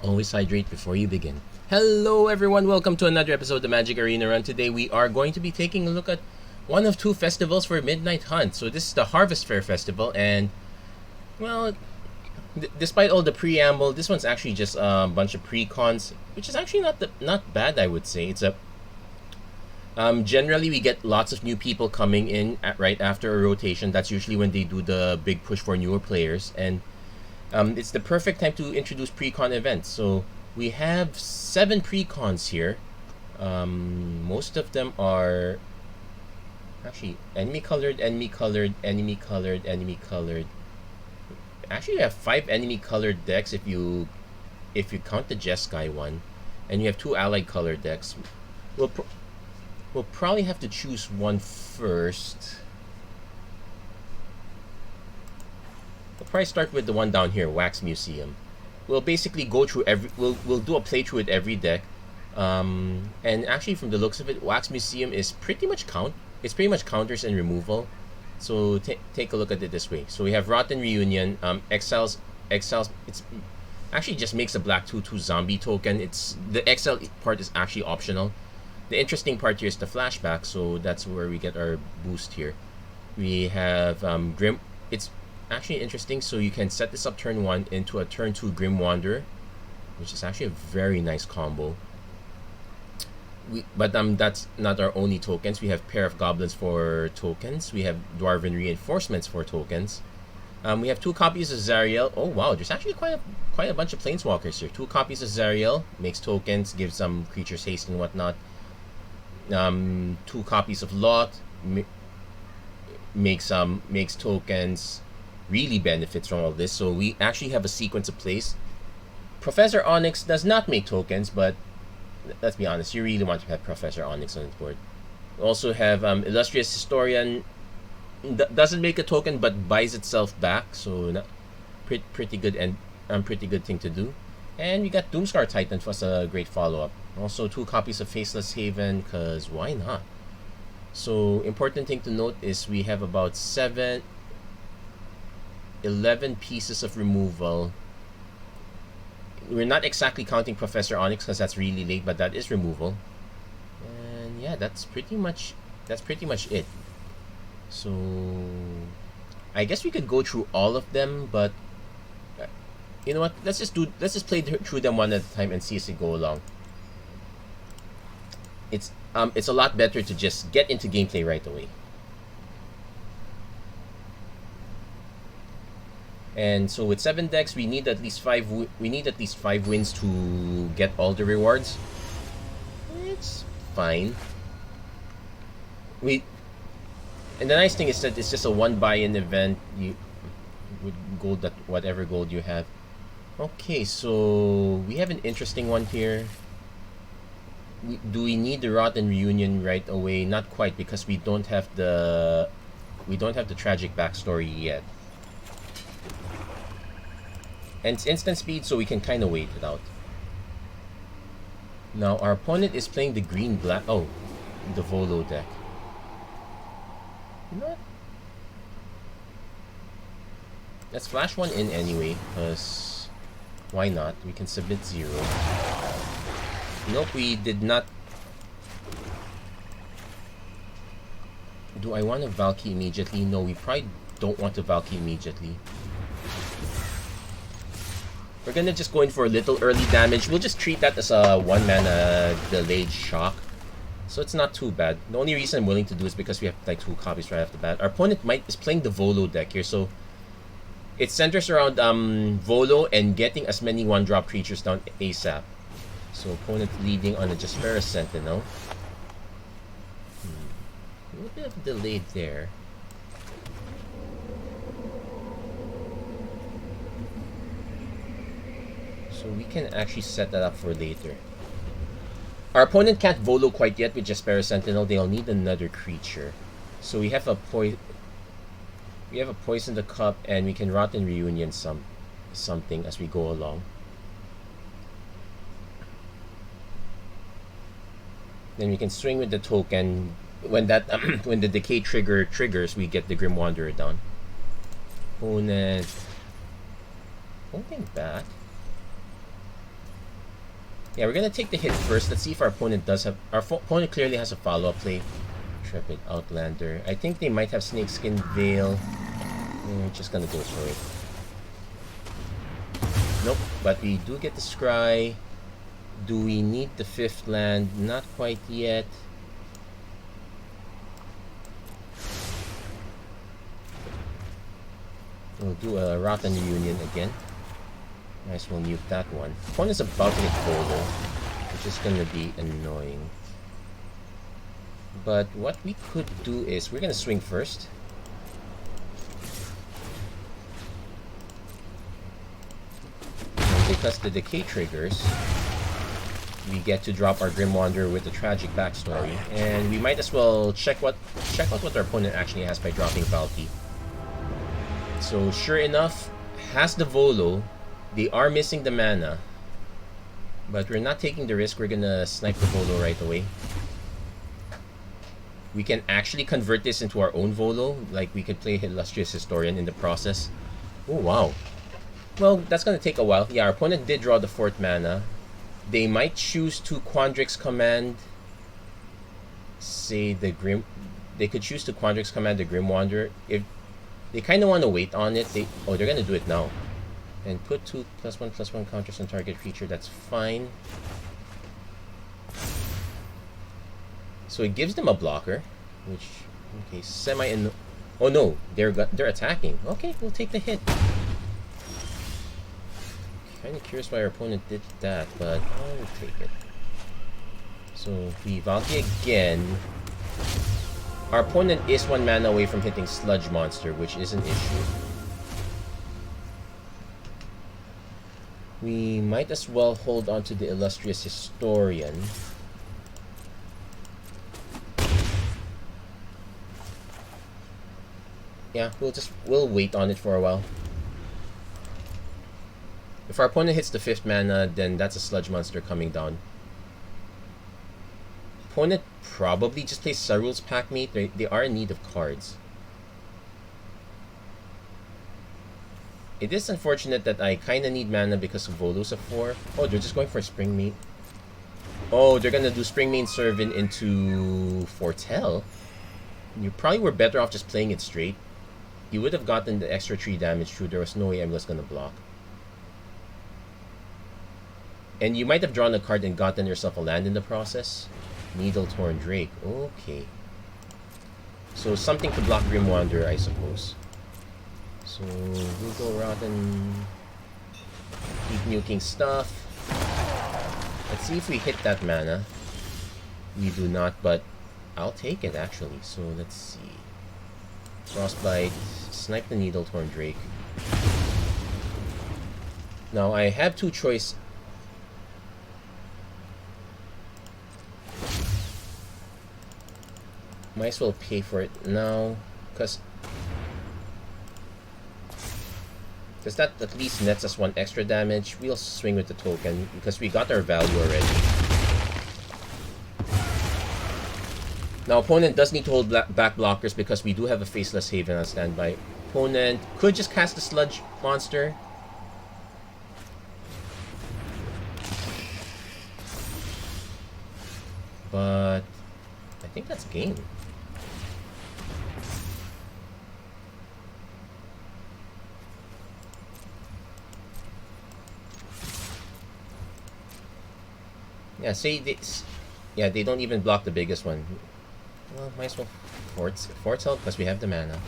Always hydrate before you begin. Hello everyone, welcome to another episode of the Magic Arena Run. Today we are going to be taking a look at one of two festivals for Midnight Hunt. So this is the Harvest Fair Festival, and well, despite all the preamble, this one's actually just a bunch of pre-cons, which is actually not bad, I would say. It's a generally we get lots of new people coming in right after a rotation. That's usually when they do the big push for newer players, and it's the perfect time to introduce pre-con events. So we have 7 pre-cons here. Most of them are actually enemy colored, enemy colored, enemy colored, enemy colored. Actually, you have 5 enemy colored decks if you count the Jeskai one, and you have 2 allied colored decks. We'll probably have to choose one first. We'll probably start with the one down here, Wax Museum. We'll basically go through we'll do a playthrough with every deck. And actually, from the looks of it, Wax Museum is pretty much counters and removal. So take a look at it this way. So we have Rotten Reunion, Exiles. It's actually just makes a black 2/2 zombie token. It's the exile part is actually optional. The interesting part here is the flashback, so that's where we get our boost here. We have Grim. It's actually interesting, so you can set this up turn 1 into a turn 2 Grim Wanderer, which is actually a very nice combo. But that's not our only tokens. We have Pair of Goblins for tokens. We have Dwarven Reinforcements for tokens. We have 2 copies of Zariel. Oh wow, there's actually quite a bunch of Planeswalkers here. 2 copies of Zariel, makes tokens, gives some creatures haste and whatnot. 2 copies of Lot, makes tokens, really benefits from all this. So we actually have a sequence of plays. Professor Onyx does not make tokens, but let's be honest, you really want to have Professor Onyx on the board. We also have Illustrious Historian, doesn't make a token but buys itself back, so pretty good and pretty good thing to do. And we got Doomscar Titan was a great follow-up. Also 2 copies of Faceless Haven, because why not? So important thing to note is we have about 11 pieces of removal. We're not exactly counting Professor Onyx because that's really late, but that is removal. And yeah, that's pretty much it. So I guess we could go through all of them, but you know what? Let's just play through them one at a time and see as we go along. It's a lot better to just get into gameplay right away. And so with 7 decks, we need at least 5 wins to get all the rewards. It's fine. And the nice thing is that it's just a 1 buy-in event. You would gold that whatever gold you have. Okay, so we have an interesting one here. Do we need the Rotten Reunion right away? Not quite, because we don't have the tragic backstory yet. And it's instant speed, so we can kind of wait it out. Now our opponent is playing the green-black. Oh, the Volo deck. You know what? Let's flash 1 in anyway, because why not? We can submit 0. Nope, we did not. Do I want to Valky immediately? No, we probably don't want to Valky immediately. We're gonna just go in for a little early damage. We'll just treat that as a 1-mana delayed shock. So it's not too bad. The only reason I'm willing to do is because we have like 2 copies right off the bat. Our opponent is playing the Volo deck here, so it centers around Volo and getting as many 1-drop creatures down ASAP. So opponent leading on a Jaspera Sentinel. A little bit of delayed there. So we can actually set that up for later. Our opponent can't Volo quite yet with Jaspera Sentinel. They'll need another creature. So we have a Poison the Cup, and we can Rotten Reunion something as we go along. Then we can swing with the token. When the decay trigger triggers, we get the Grim Wanderer down. Opponent holding back. Yeah, we're gonna take the hit first. Let's see if our opponent does have. Our opponent clearly has a follow-up play. Intrepid Outlander. I think they might have Snakeskin Veil. We're just gonna go for it. Nope, but we do get the Scry. Do we need the 5th land? Not quite yet. We'll do a Rotten Union again. Might as well nuke that one. Opponent's about to hit Volo, which is gonna be annoying. But what we could do is we're gonna swing first. And because the decay triggers, we get to drop our Grim Wanderer with the tragic backstory, and we might as well check out what our opponent actually has by dropping Valky. So sure enough, has the Volo. They are missing the mana, but we're not taking the risk. We're gonna snipe the Volo right away. We can actually convert this into our own Volo, like we could play Illustrious Historian in the process. Oh wow. Well, that's gonna take a while. Yeah, our opponent did draw the 4th mana. They might choose to Quandrix Command, say the Grim. They could choose to Quandrix Command the Grim Wanderer. If they kind of want to wait on it, they're gonna do it now. And put 2+1/+1 counters on target creature. That's fine. So it gives them a blocker, which okay, semi. Oh no, they're attacking. Okay, we'll take the hit. Kind of curious why our opponent did that, but I'll take it. So we Valky again. Our opponent is 1 mana away from hitting Sludge Monster, which is an issue. We might as well hold on to the Illustrious Historian. Yeah, we'll wait on it for a while. If our opponent hits the 5th mana, then that's a Sludge Monster coming down. Opponent probably just plays Sarul's Packmate. They are in need of cards. It is unfortunate that I kind of need mana because of Volo's a 4. Oh, they're just going for Springmate. Oh, they're gonna do Springmate Servant into Foretell. You probably were better off just playing it straight. You would have gotten the extra 3 damage through. There was no way I was gonna block. And you might have drawn a card and gotten yourself a land in the process. Needle-Torn Drake. Okay. So something to block Grim Wanderer, I suppose. So we'll go Rotten. Keep nuking stuff. Let's see if we hit that mana. We do not, but I'll take it actually. So let's see. Frostbite. Snipe the Needle-Torn Drake. Now I have 2 choices. Might as well pay for it now, because that at least nets us 1 extra damage. We'll swing with the token because we got our value already. Now opponent does need to hold back blockers because we do have a Faceless Haven on standby. Opponent could just cast the Sludge Monster. But I think that's game. Yeah, they don't even block the biggest one. Well, might as well Foretell because we have the mana.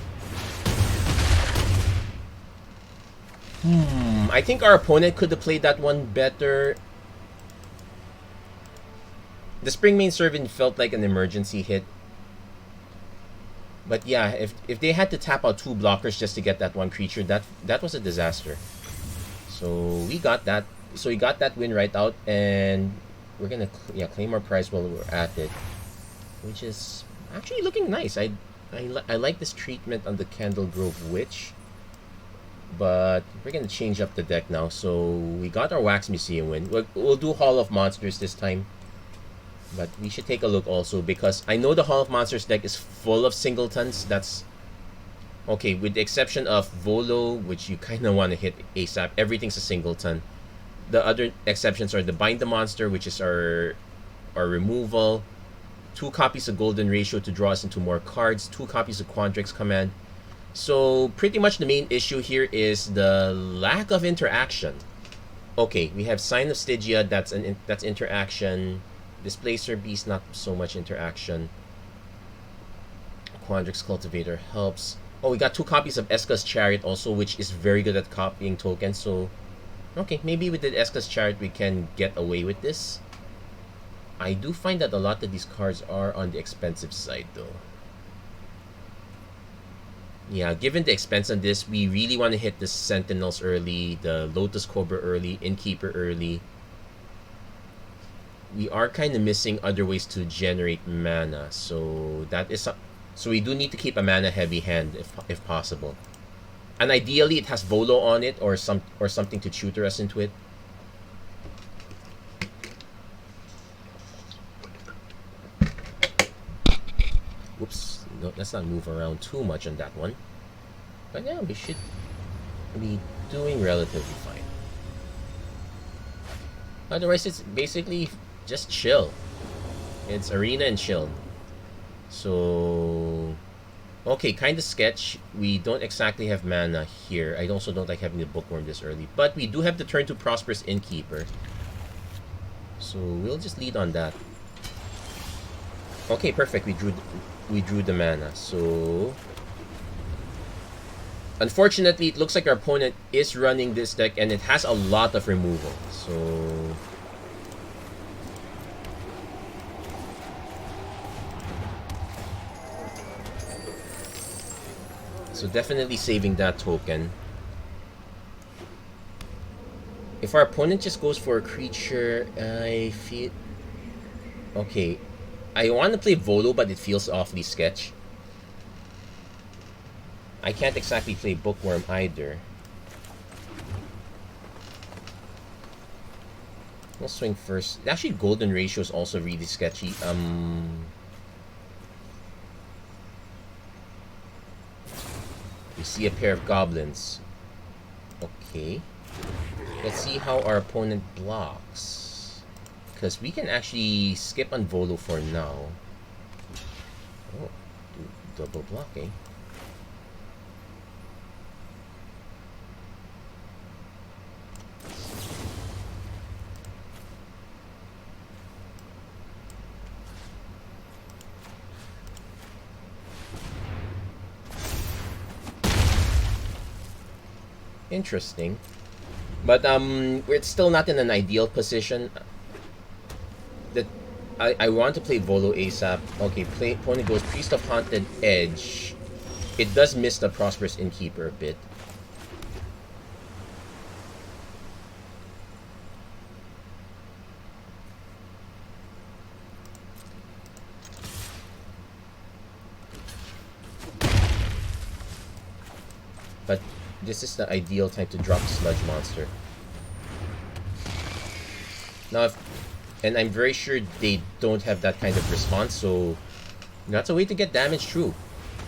I think our opponent could have played that one better. The Springmate Servant felt like an emergency hit. But yeah, if they had to tap out 2 blockers just to get that 1 creature, that was a disaster. So we got that. So we got that win right out, and we're gonna claim our prize while we're at it, which is actually looking nice. I like this treatment on the Candle Grove Witch, but we're gonna change up the deck now. So we got our Wax Museum win. We'll do Hall of Monsters this time, but we should take a look also because I know the Hall of Monsters deck is full of singletons. That's okay, with the exception of Volo, which you kind of want to hit ASAP. Everything's a singleton. The other exceptions are the bind the monster, which is our removal, 2 copies of Golden Ratio to draw us into more cards, 2 copies of Quandrix Command. So pretty much the main issue here is the lack of interaction. Okay, we have Sign of Stygia, that's interaction. Displacer Beast, not so much interaction. Quandrix Cultivator helps. Oh, we got 2 copies of Eska's Chariot also, which is very good at copying tokens. So, okay, maybe with the Eska's Chariot we can get away with this. I do find that a lot of these cards are on the expensive side though. Yeah, given the expense on this, we really want to hit the Sentinels early, the Lotus Cobra early, Innkeeper early. We are kind of missing other ways to generate mana, so that is so we do need to keep a mana heavy hand if possible. And ideally it has Volo on it or something to tutor us into it. Whoops, no, let's not move around too much on that one. But yeah, we should be doing relatively fine. Otherwise, it's basically just chill. It's arena and chill. So, okay, kind of sketch. We don't exactly have mana here. I also don't like having the Bookworm this early. But we do have the turn to Prosperous Innkeeper. So we'll just lead on that. Okay, perfect. We drew the mana. So unfortunately, it looks like our opponent is running this deck and it has a lot of removal. So definitely saving that token. If our opponent just goes for a creature, I feel okay. I want to play Volo, but it feels awfully sketch. I can't exactly play Bookworm either. We'll swing first. Actually, Golden Ratio is also really sketchy. We see a pair of goblins. Okay. Let's see how our opponent blocks. Because we can actually skip on Volo for now. Oh, double block, eh? Interesting. But we're still not in an ideal position. I want to play Volo ASAP. Okay, opponent goes Priest of Haunted Edge. It does miss the Prosperous Innkeeper a bit. But this is the ideal time to drop Sludge Monster. Now, and I'm very sure they don't have that kind of response, so that's a way to get damage through.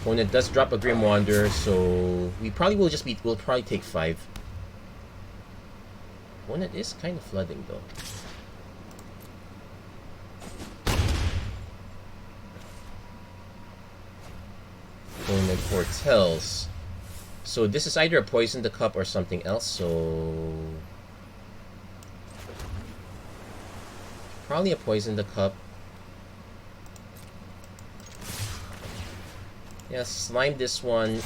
Opponent does drop a Grim Wanderer, so we probably will just we'll probably take 5. Opponent is kind of flooding though. Opponent foretells. So this is either a Poison the Cup or something else, so probably a Poison the Cup. Yeah, slime this one.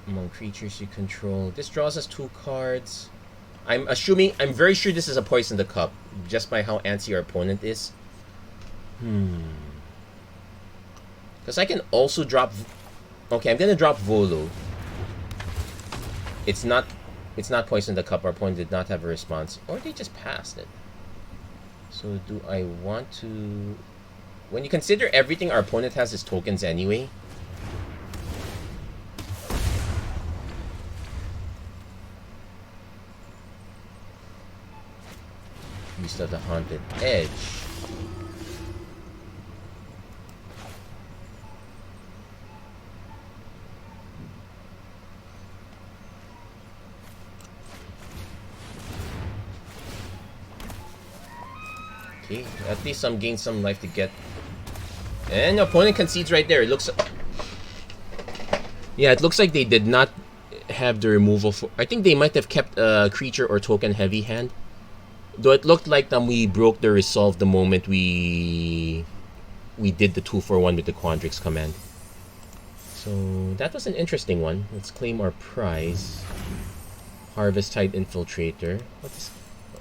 Among creatures you control. This draws us 2 cards. I'm very sure this is a Poison the Cup, just by how antsy our opponent is. Because I can also drop... Okay, I'm gonna drop Volo. It's not Poison the Cup. Our opponent did not have a response. Or they just passed it. So do I want to... When you consider everything our opponent has is tokens anyway. We still have the Haunted Edge. Okay, at least some gain some life to get. And opponent concedes right there. It looks... Yeah, it looks like they did not have the removal for... I think they might have kept a creature or token heavy hand. Though it looked like we broke the resolve the moment we did the 2-for-1 with the Quandrix command. So that was an interesting one. Let's claim our prize. Harvest Tide Infiltrator. I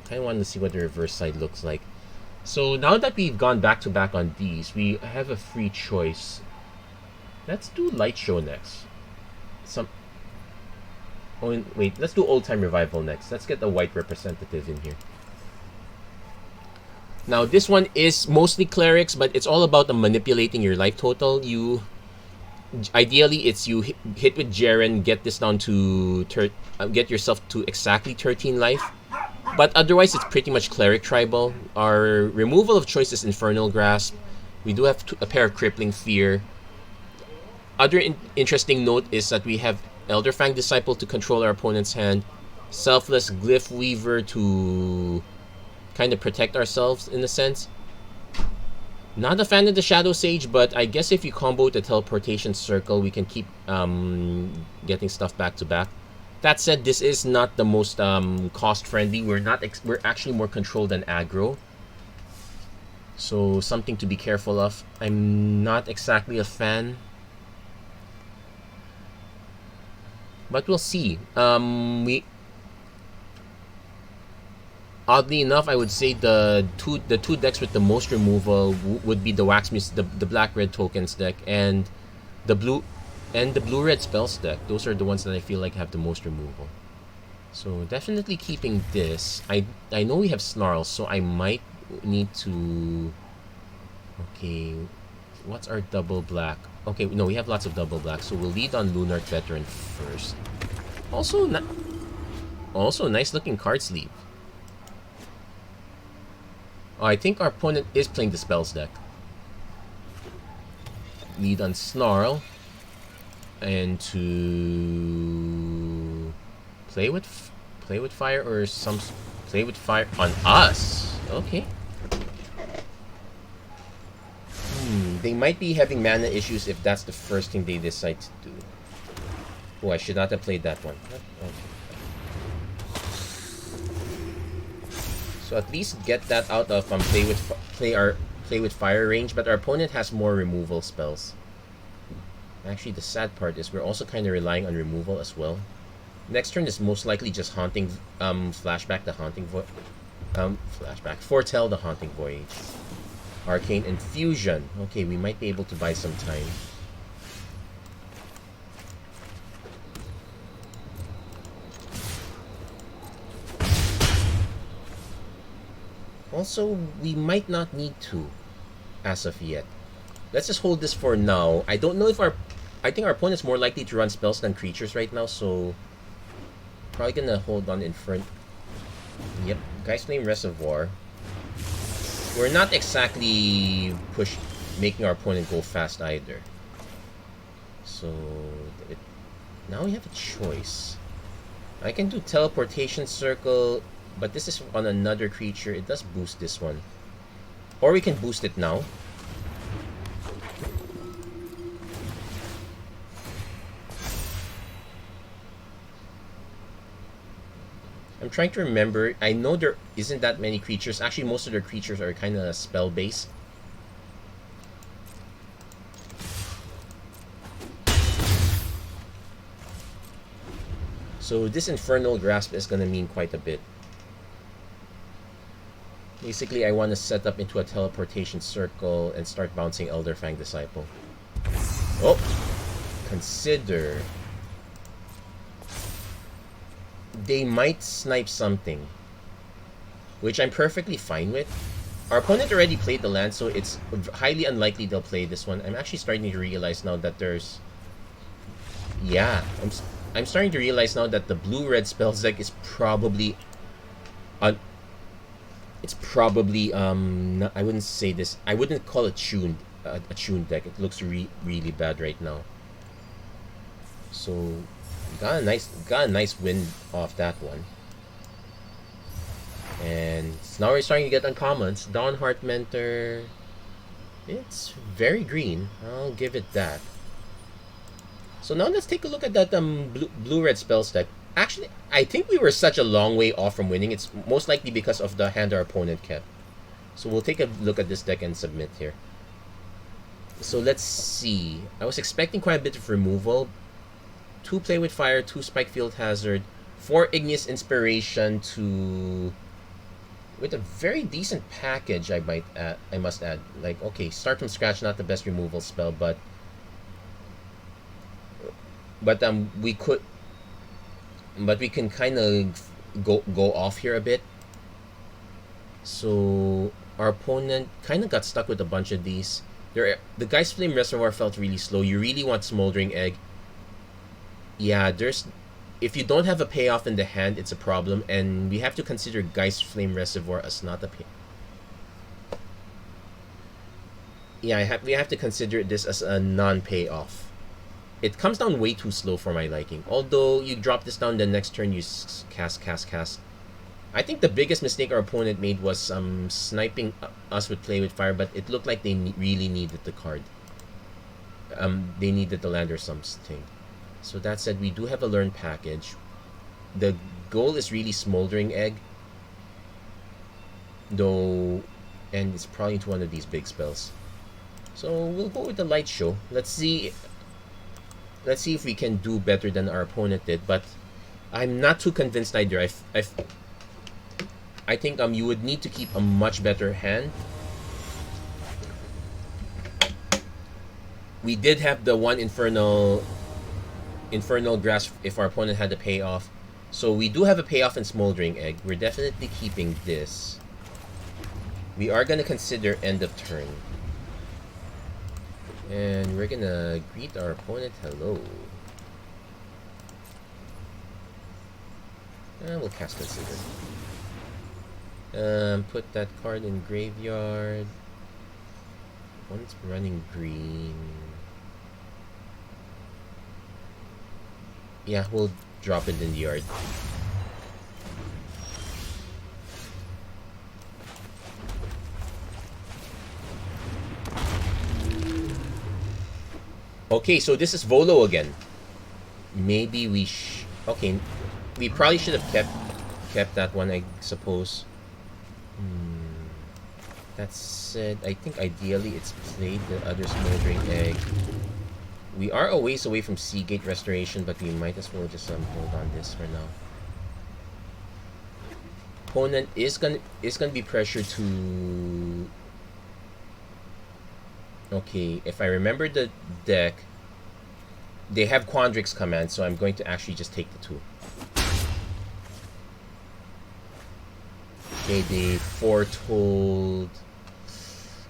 kind of wanted to see what the reverse side looks like. So now that we've gone back to back on these, we have a free choice. Let's do Light Show next. Oh wait, let's do Old Time Revival next. Let's get the white representative in here. Now this one is mostly clerics, but it's all about manipulating your life total. Ideally, it's you hit with Jaren, get this down to get yourself to exactly 13 life. But otherwise, it's pretty much cleric tribal. Our removal of choice is Infernal Grasp. We do have a pair of Crippling Fear. Other interesting note is that we have Elderfang Disciple to control our opponent's hand, Selfless Glyph Weaver to kind of protect ourselves in a sense. Not a fan of the Shadow Sage, but I guess if you combo the Teleportation Circle, we can keep getting stuff back to back. That said, this is not the most cost-friendly. We're actually more controlled than aggro. So something to be careful of. I'm not exactly a fan. But we'll see. Oddly enough, I would say the two decks with the most removal would be the the black-red tokens deck and the blue-red spells deck. Those are the ones that I feel like have the most removal. So definitely keeping this. I know we have Snarl, so I might need to... Okay, what's our double black? Okay, no, we have lots of double black, so we'll lead on Lunarch Veteran first. Also nice looking card sleeve. Oh, I think our opponent is playing the spells deck. Lead on Snarl. And to play with fire or play with fire on us. Okay. They might be having mana issues if that's the first thing they decide to do. Oh, I should not have played that one. Okay. So at least get that out of play with fire range, but our opponent has more removal spells. Actually, the sad part is we're also kind of relying on removal as well. Next turn is most likely just Haunting, Flashback the Haunting Void, Foretell the Haunting Voyage, Arcane Infusion. Okay, we might be able to buy some time. Also, we might not need to, as of yet. Let's just hold this for now. I don't know if I think our opponent's more likely to run spells than creatures right now, so... Probably gonna hold on in front. Yep, Geist Flame Reservoir. We're not exactly making our opponent go fast either. So... now we have a choice. I can do Teleportation Circle, but this is on another creature. It does boost this one. Or we can boost it now. I'm trying to remember. I know there isn't that many creatures. Actually, most of their creatures are kind of spell-based. So this Infernal Grasp is going to mean quite a bit. Basically, I want to set up into a Teleportation Circle and start bouncing Elderfang Disciple. Oh! Consider... They might snipe something, which I'm perfectly fine with. Our opponent already played the land, so it's highly unlikely they'll play this one. I'm actually starting to realize now that there's... Yeah, I'm starting to realize now that the blue-red spells deck is probably... It's probably, I wouldn't say this... I wouldn't call it a tuned deck. It looks really bad right now. So... Got a nice win off that one. And now we're starting to get uncommons. Dawnheart Mentor. It's very green. I'll give it that. So now let's take a look at that blue-red spell stack. Actually, I think we were such a long way off from winning. It's most likely because of the hand our opponent kept. So we'll take a look at this deck and submit here. So let's see. I was expecting quite a bit of removal. 2 Play with Fire, 2 Spike Field Hazard, 4 Igneous Inspiration to... with a very decent package, I must add. Like, okay, start from scratch, not the best removal spell, but we can kind of go off here a bit. So our opponent kind of got stuck with a bunch of these. The Geist Flame Reservoir felt really slow. You really want Smoldering Egg. Yeah, if you don't have a payoff in the hand, it's a problem, and we have to consider Geist Flame Reservoir as not a pay. Yeah, we have to consider this as a non-payoff. It comes down way too slow for my liking. Although you drop this down the next turn, you cast. I think the biggest mistake our opponent made was sniping us with Play with Fire, but it looked like they really needed the card. They needed the land or something. So that said, we do have a learn package. The goal is really Smoldering Egg, though, and it's probably into one of these big spells. So we'll go with the Light Show. Let's see if we can do better than our opponent did. But I'm not too convinced either. I think you would need to keep a much better hand. We did have the one Infernal Grasp if our opponent had a payoff. So we do have a payoff in Smoldering Egg. We're definitely keeping this. We are going to consider end of turn. And we're going to greet our opponent hello. And we'll cast Consider. Put that card in graveyard. One's running green. Yeah, we'll drop it in the yard. Okay, so this is Volo again. Maybe we okay, we probably should have kept that one, I suppose. That said, I think ideally it's played the other Smoldering Egg. We are a ways away from Seagate Restoration, but we might as well just hold on this for now. Opponent is gonna be pressured to. Okay, if I remember the deck, they have Quandrix command, so I'm going to actually just take the 2. Okay, they foretold.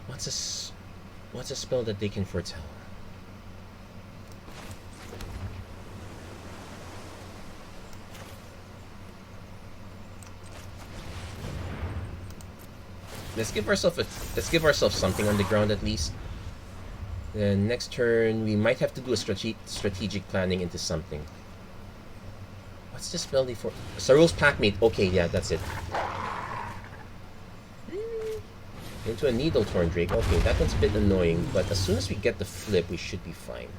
What's a spell that they can foretell? Let's give ourselves something on the ground at least. Then next turn we might have to do a strategic planning into something. What's the spell for? Sarul's Packmate. Okay, yeah, that's it. Into a Needle-Torn Drake. Okay, that one's a bit annoying, but as soon as we get the flip, we should be fine.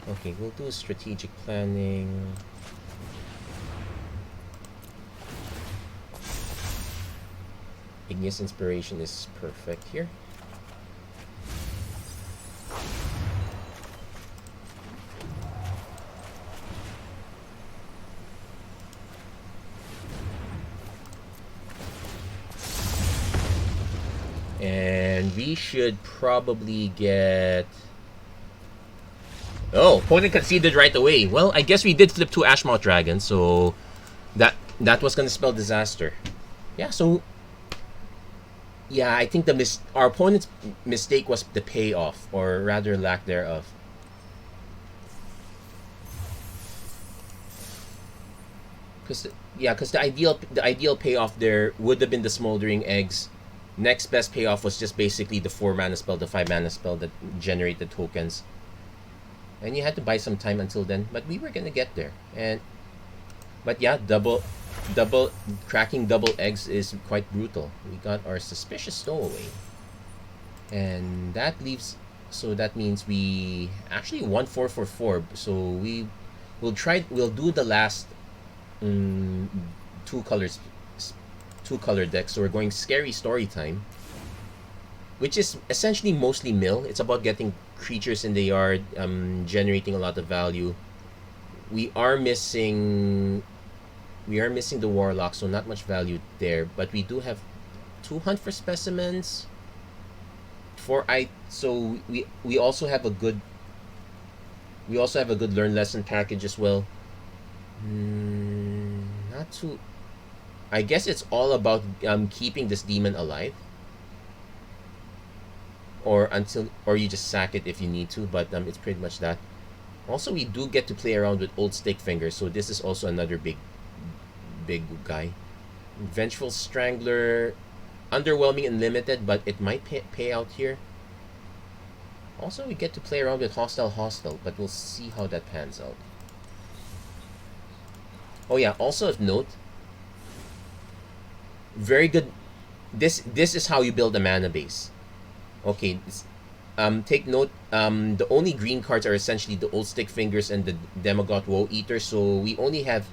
Okay, we'll do a strategic planning. Igneous Inspiration is perfect here. And we should probably get... Oh, opponent conceded right away. Well, I guess we did flip 2 Ashmouth Dragons, so that was going to spell disaster. Yeah, so... Yeah, I think our opponent's mistake was the payoff, or rather lack thereof. Because the ideal payoff there would have been the Smoldering Eggs. Next best payoff was just basically the 4-mana spell, the 5-mana spell that generated tokens. And you had to buy some time until then, but we were gonna get there. But yeah, double double cracking double eggs is quite brutal. We got our suspicious stowaway, and that leaves. So that means we actually won 4 for 4. So we'll do the last um, two colors, two color decks. So we're going scary story time, which is essentially mostly mill. It's about getting creatures in the yard, generating a lot of value. We are missing the warlock, so not much value there. But we do have 2 hunt for specimens. So we also have a good learn lesson package as well. Not too. I guess it's all about keeping this demon alive, or you just sack it if you need to. But it's pretty much that. Also, we do get to play around with old stick fingers, so this is also another big guy. Vengeful Strangler, underwhelming and limited, but it might pay out here. Also, we get to play around with hostile, but we'll see how that pans out. Oh yeah, also of note, very good. This is how you build a mana base. Okay, take note. The only green cards are essentially the old stick fingers and the Demagogue Woe Eater. So we only have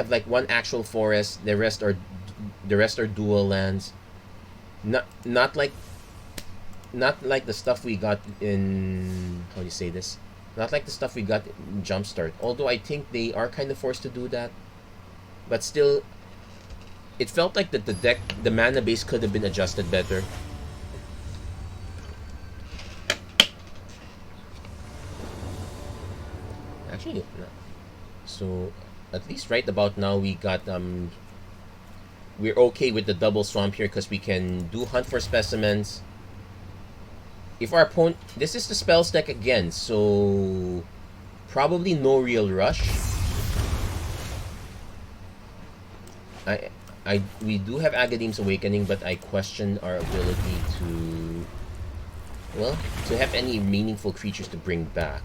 like one actual forest. The rest are dual lands. Not like the stuff we got in, how do you say this? Not like the stuff we got in Jumpstart. Although I think they are kind of forced to do that, but still, it felt like that the mana base could have been adjusted better. Actually, no. So at least right about now we got we're okay with the double swamp here because we can do hunt for specimens. If our opponent, this is the spells deck again, so probably no real rush. We do have Agadeem's Awakening, but I question our ability to have any meaningful creatures to bring back.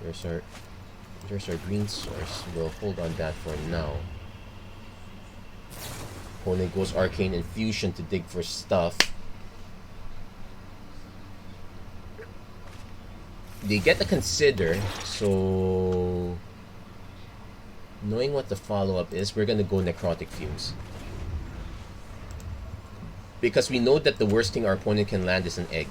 There's our green source. We'll hold on that for now. Opponent goes Arcane Infusion to dig for stuff. They get to consider, so knowing what the follow-up is, we're gonna go Necrotic Fumes. Because we know that the worst thing our opponent can land is an egg.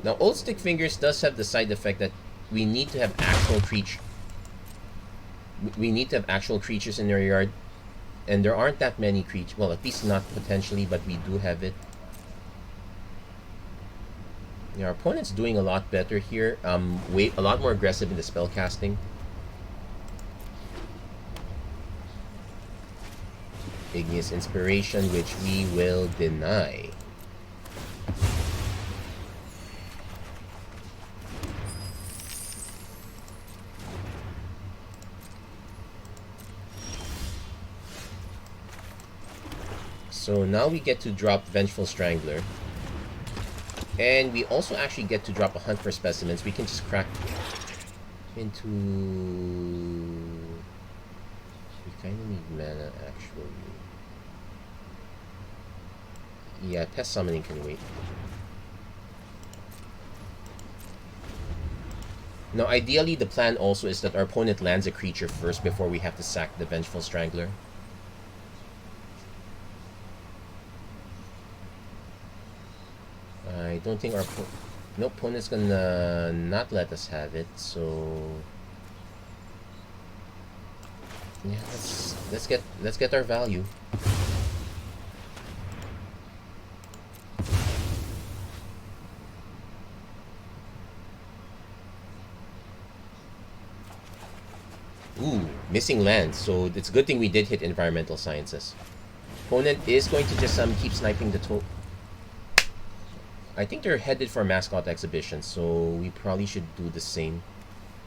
Now, Old Stick Fingers does have the side effect that we need to have actual creatures in our yard, and there aren't that many creatures. Well, at least not potentially, but we do have it. Yeah, our opponent's doing a lot better here. A lot more aggressive in the spell casting. Igneous Inspiration, which we will deny. So now we get to drop Vengeful Strangler. And we also actually get to drop a Hunt for Specimens. We can just crack into... We kind of need mana, actually. Yeah, Pest Summoning can wait. Now, ideally, the plan also is that our opponent lands a creature first before we have to sack the Vengeful Strangler. I don't think our opponent's gonna not let us have it, so yeah, let's get our value. Ooh, missing land, so it's a good thing we did hit Environmental Sciences. Opponent is going to just keep sniping the I think they're headed for a mascot exhibition, so we probably should do the same.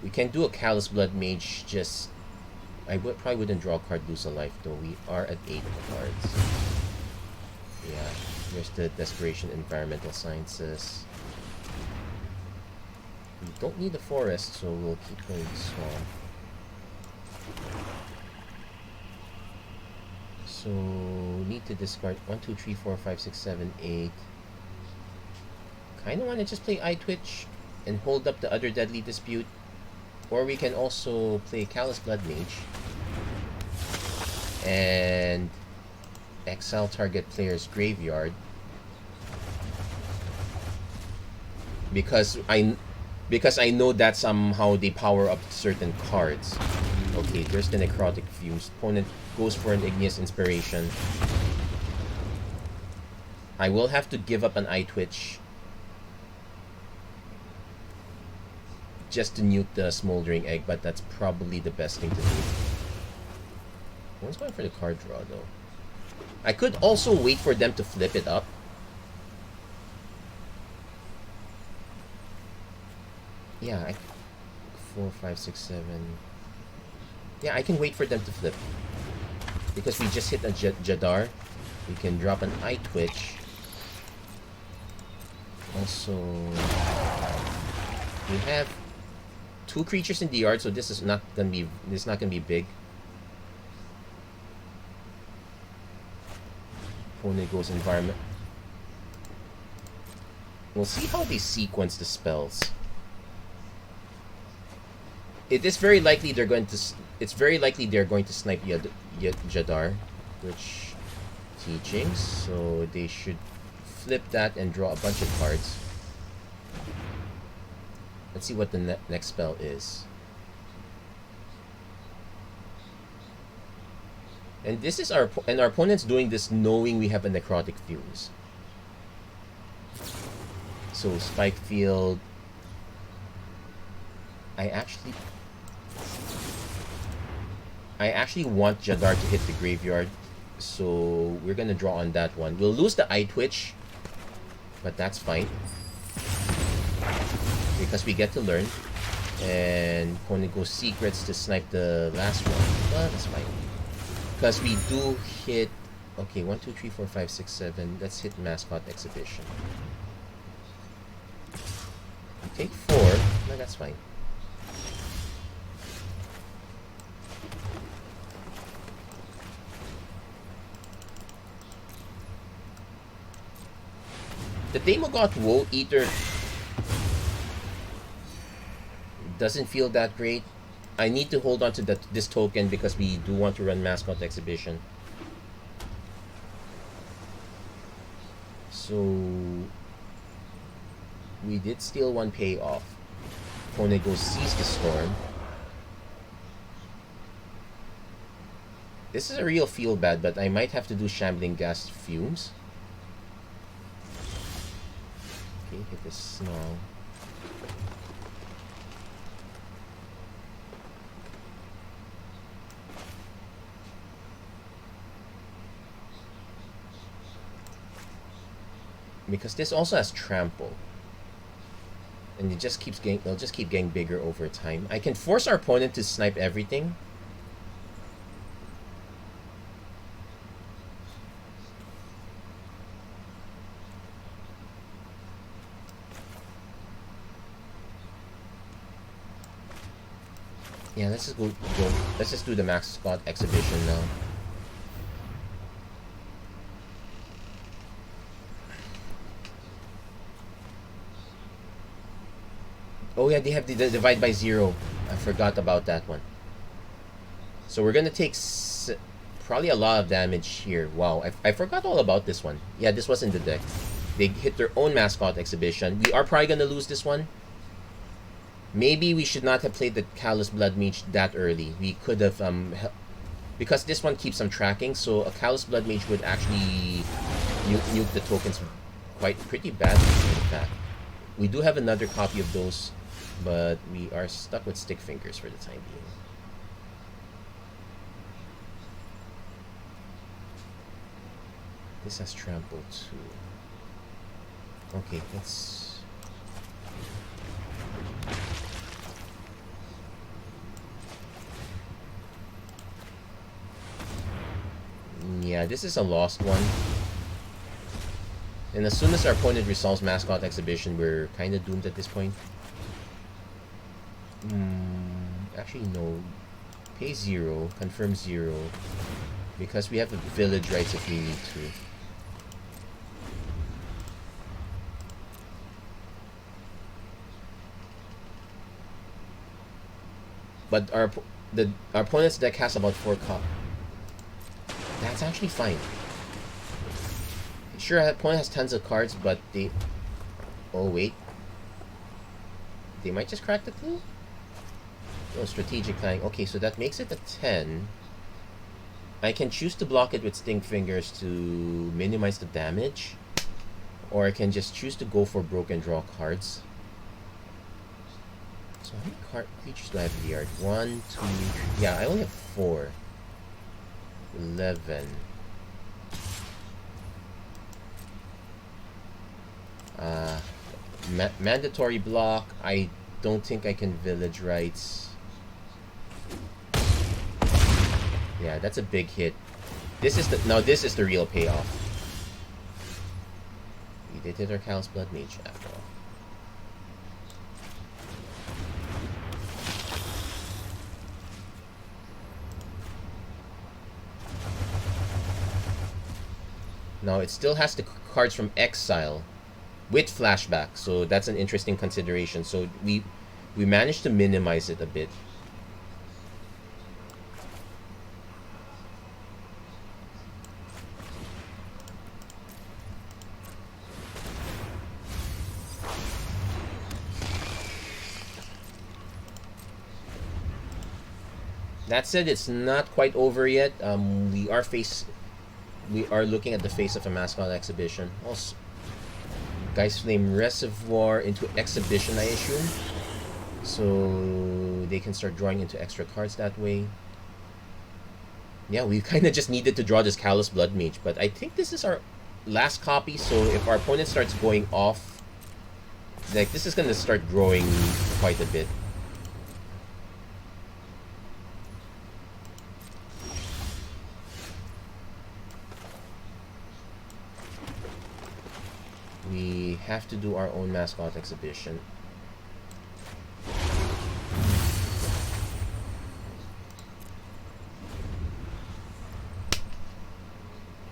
We can do a Callous Blood Mage just probably wouldn't draw a card, lose a life though. We are at 8 cards. Yeah, there's the Desperation Environmental Sciences. We don't need the forest, so we'll keep going swamp. So need to discard 1, 2, 3, 4, 5, 6, 7, 8. Kinda wanna just play Eye Twitch and hold up the other Deadly Dispute. Or we can also play Callous Blood Mage and exile target player's graveyard, because I know that somehow they power up certain cards. Okay, there's the Necrotic Fumes. Opponent goes for an Igneous Inspiration. I will have to give up an Eye Twitch just to nuke the Smoldering Egg, but that's probably the best thing to do. One's going for the card draw though. I could also wait for them to flip it up. Yeah, 4, 5, 6, 7. Yeah, I can wait for them to flip. Because we just hit a Jadar. We can drop an Eye Twitch. Also, we have 2 creatures in the yard, so this is not gonna be big. Opponent goes environment. We'll see how they sequence the spells. It's very likely they're going to snipe Jadar, which teachings. So they should flip that and draw a bunch of cards. Let's see what the next spell is. And this is our opponent's doing this knowing we have a Necrotic Fumes. So Spike Field. I actually want Jadar to hit the graveyard, so we're gonna draw on that one. We'll lose the Eye Twitch, but that's fine because we get to learn. And opponent goes Secrets to snipe the last one. Well, that's fine because we do hit. Okay, 1, 2, 3, 4, 5, 6, 7. Let's hit Mascot Exhibition. We take 4. No, that's fine. The Demogoth Woe Eater doesn't feel that great. I need to hold on to this token because we do want to run Mascot Exhibition. So we did steal 1 payoff. Opponent goes Seize the Storm. This is a real feel bad, but I might have to do Shambling Gas Fumes. Okay, hit this Snarl. Because this also has Trample. And it just keeps getting, they'll just keep getting bigger over time. I can force our opponent to snipe everything. Yeah, let's just go. Let's just do the Mascot Exhibition now. Oh yeah, they have the divide by 0. I forgot about that one. So we're gonna take probably a lot of damage here. Wow, I forgot all about this one. Yeah, this was in the deck. They hit their own Mascot Exhibition. We are probably gonna lose this one. Maybe we should not have played the Callous Blood Mage that early. We could have, because this one keeps some tracking, so a Callous Blood Mage would actually nuke the tokens pretty badly, in fact. We do have another copy of those, but we are stuck with Stick Fingers for the time being. This has Trample too. Okay, let's... Yeah, this is a lost one. And as soon as our opponent resolves Mascot Exhibition, we're kind of doomed at this point. Actually, no. Pay 0, confirm 0. Because we have the village rights if we need to. But our opponent's deck has about 4 cards. That's actually fine. Sure, our opponent has tons of cards, but they... Oh, wait. They might just crack the clue? No, strategic planning. Okay, so that makes it a 10. I can choose to block it with Stink Fingers to minimize the damage. Or I can just choose to go for broken draw cards. So how many creatures do I have in the yard? 1, 2, 3. Yeah, I only have 4. 11. Mandatory block. I don't think I can village rights. Yeah, that's a big hit. This is the real payoff. We did hit our Callous Blood Mage after all. Now it still has the cards from Exile with flashback, so that's an interesting consideration. So we managed to minimize it a bit. That said, it's not quite over yet. We are looking at the face of a Mascot Exhibition. Also, guys name Reservoir into Exhibition, I assume. So they can start drawing into extra cards that way. Yeah, we kind of just needed to draw this Callous Blood Mage, but I think this is our last copy, so if our opponent starts going off, like, this is going to start growing quite a bit. We have to do our own Mascot Exhibition.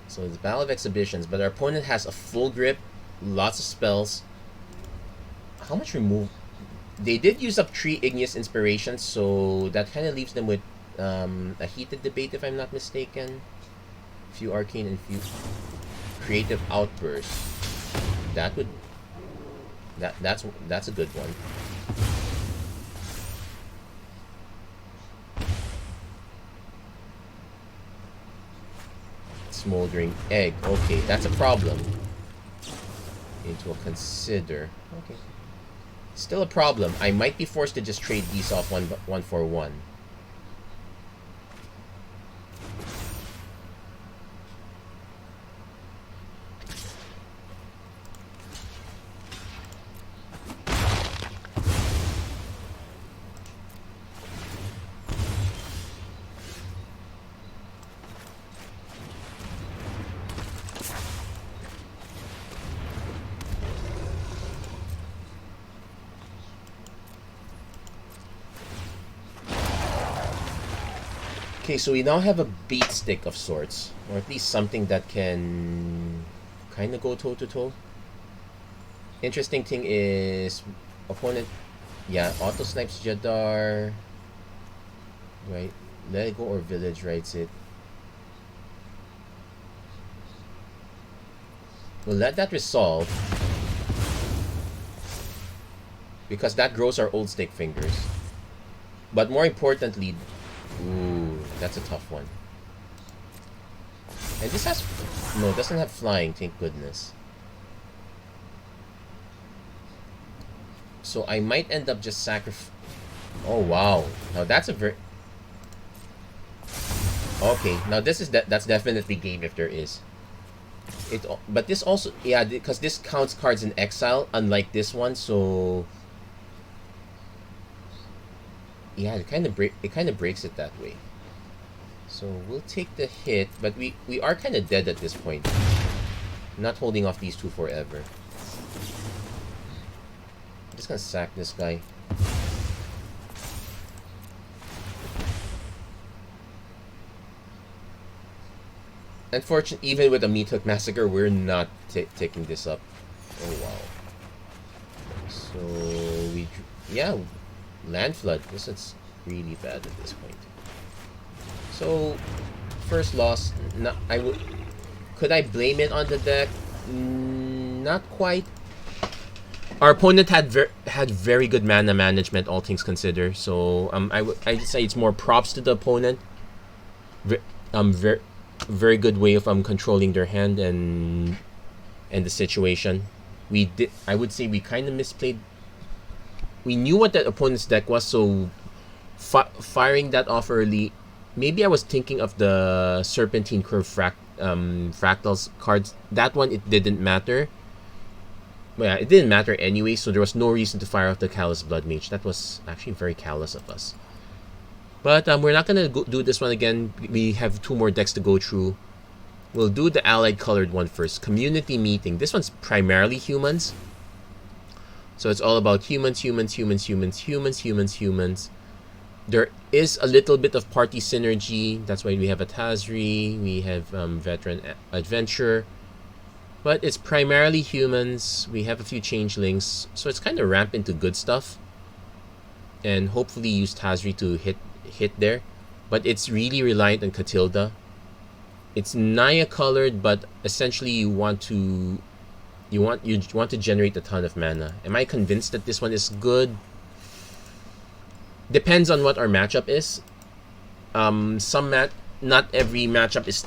So it's Battle of Exhibitions, but our opponent has a full grip, lots of spells. How much remove? They did use up 3 Igneous Inspirations, so that kind of leaves them with a Heated Debate, if I'm not mistaken. A few Arcane and few Creative Outbursts. That's a good one. Smoldering Egg. Okay, that's a problem. Need to consider. Okay. Still a problem. I might be forced to just trade these off one for one. Okay, so we now have a beat stick of sorts, or at least something that can kind of go toe-to-toe. Interesting thing is, opponent, yeah, auto snipes Jadar, right? Let it go or village writes it. We'll let that resolve, because that grows our old stick fingers. But more importantly, ooh, that's a tough one. And this has... no, it doesn't have flying, thank goodness. So I might end up just oh, wow. Now that's a very... okay, now this is... that's definitely game if there is. But this also... yeah, because this counts cards in exile, unlike this one, so... yeah, it kind of breaks it that way. So we'll take the hit, but we are kind of dead at this point. Not holding off these two forever. I'm just gonna sack this guy. Unfortunately, even with a Meat Hook Massacre, we're not taking this up. Oh wow. So yeah, Land Flood. This is really bad at this point. So first loss. Could I blame it on the deck? Not quite. Our opponent had very good mana management, all things considered. So I'd say it's more props to the opponent. Very good way of controlling their hand and the situation. I would say we kind of misplayed. We knew what that opponent's deck was, so firing that off early. Maybe I was thinking of the Serpentine Curve Fractals cards. That one, it didn't matter. Well, yeah, it didn't matter anyway, so there was no reason to fire off the Callous Blood Mage. That was actually very callous of us. But we're not going to do this one again. We have two more decks to go through. We'll do the allied colored one first. Community Meeting. This one's primarily humans. So it's all about humans. There is a little bit of party synergy. That's why we have a Tazri. We have Veteran Adventure. But it's primarily humans. We have a few changelings. So it's kind of ramp into good stuff. And hopefully use Tazri to hit there. But it's really reliant on Catilda. It's Naya colored, but essentially you want to generate a ton of mana. Am I convinced that this one is good? Depends on what our matchup is. Not every matchup is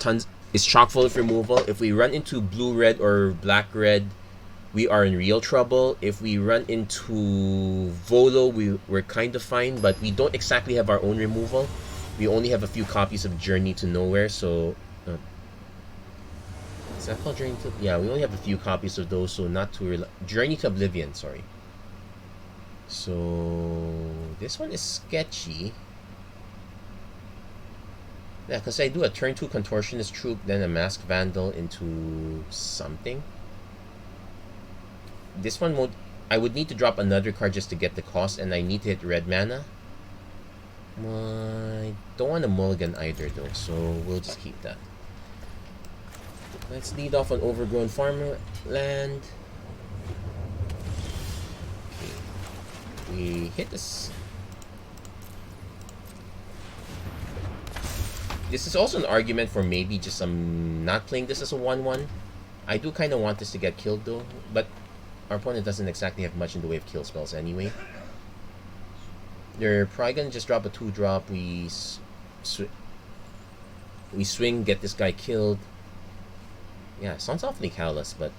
chock full of removal. If we run into blue-red or black-red, we are in real trouble. If we run into Volo, we're kind of fine, but we don't exactly have our own removal. We only have a few copies of Journey to Nowhere, so... is that called Journey to... Yeah, we only have a few copies of those, so not too... Journey to Oblivion, sorry. So... this one is sketchy. Yeah, because I do a turn 2 Contortionist Troop, then a Masked Vandal into something. This one I would need to drop another card just to get the cost, and I need to hit red mana. I don't want a mulligan either though, so we'll just keep that. Let's lead off on Overgrown Farmland. Okay. We hit this. This is also an argument for maybe just not playing this as a 1/1. I do kind of want this to get killed though, but our opponent doesn't exactly have much in the way of kill spells anyway. They're probably gonna just drop a 2-drop. We swing, get this guy killed. Yeah, sounds awfully callous, but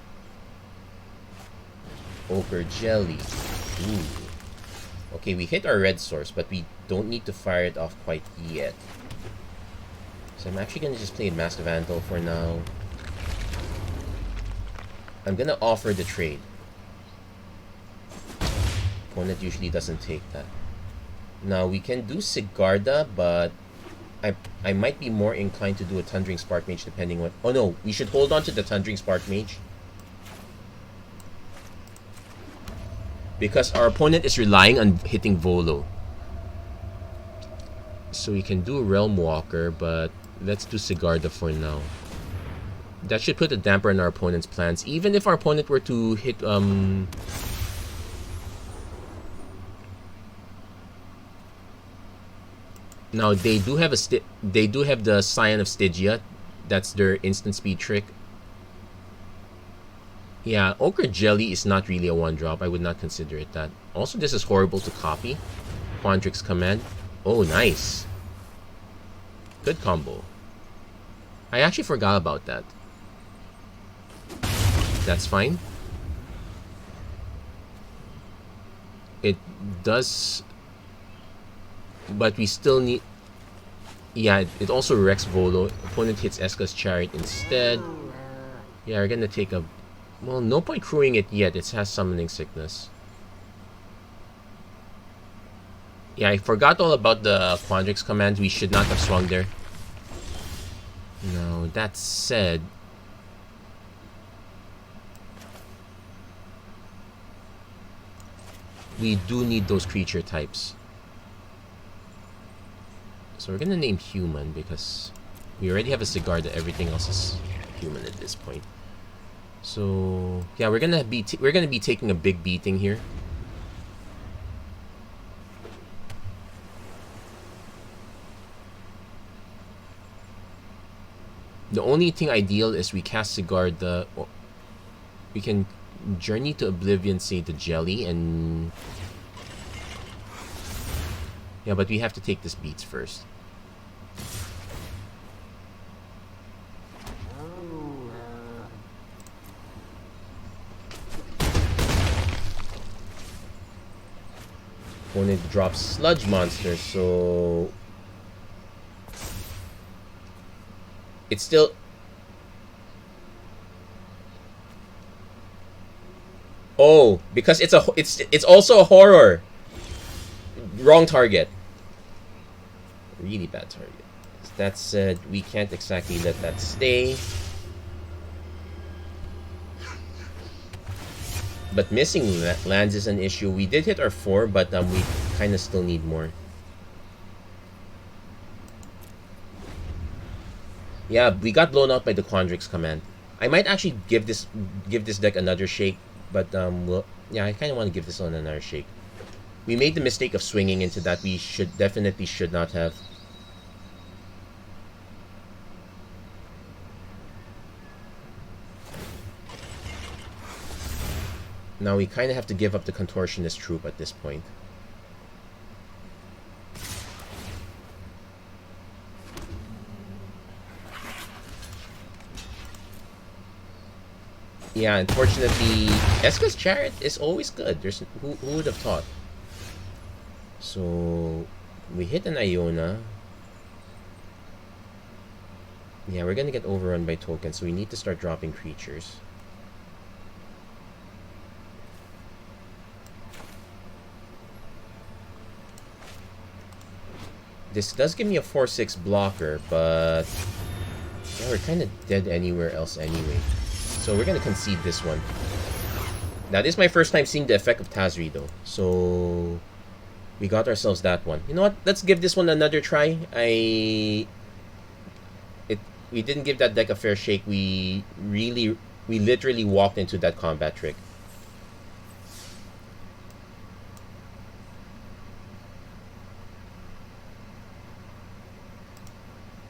Ochre Jelly. Ooh. Okay, we hit our red source, but we don't need to fire it off quite yet. So I'm actually gonna just play Masked Vandal for now. I'm gonna offer the trade. Opponent usually doesn't take that. Now we can do Sigarda, but I might be more inclined to do a Thundering Spark Mage depending on... Oh no, we should hold on to the Thundering Spark Mage. Because our opponent is relying on hitting Volo. So we can do Realm Walker, but let's do Sigarda for now. That should put a damper on our opponent's plans. Even if our opponent were to hit... Now they do have the Scion of Stygia. That's their instant speed trick. Yeah, Ochre Jelly is not really a 1-drop. I would not consider it that. Also, this is horrible to copy. Quandrix Command. Oh, nice. Good combo. I actually forgot about that. That's fine. It does... But we still need... Yeah, it also wrecks Volo. Opponent hits Eska's Chariot instead. Yeah, we're gonna take a... Well, no point crewing it yet. It has Summoning Sickness. Yeah, I forgot all about the Quandrix commands. We should not have swung there. Now, that said, we do need those creature types. So we're gonna name human because we already have a cigar that everything else is human at this point. So yeah, we're gonna be taking a big beating here. The only thing ideal is we cast Cigar we can Journey to Oblivion, say the Jelly, and yeah, but we have to take this beats first. Opponent drops Sludge Monster, so it's still... Oh, because it's also a horror. Wrong target. Really bad target. That said, we can't exactly let that stay. But missing lands is an issue. We did hit our 4, but we kind of still need more. Yeah, we got blown out by the Quandrix command. I might actually give this deck another shake, but yeah, I kind of want to give this one another shake. We made the mistake of swinging into that. We definitely should not have. Now we kind of have to give up the Contortionist Troop at this point. Yeah, unfortunately, Eska's Chariot is always good. There's who would have thought? So we hit an Iona. Yeah, we're gonna get overrun by tokens, so we need to start dropping creatures. This does give me a 4/6 blocker, but yeah, we're kind of dead anywhere else anyway. So we're gonna concede this one. Now, this is my first time seeing the effect of Tazri, though. So we got ourselves that one. You know what? Let's give this one another try. We didn't give that deck a fair shake. We literally walked into that combat trick.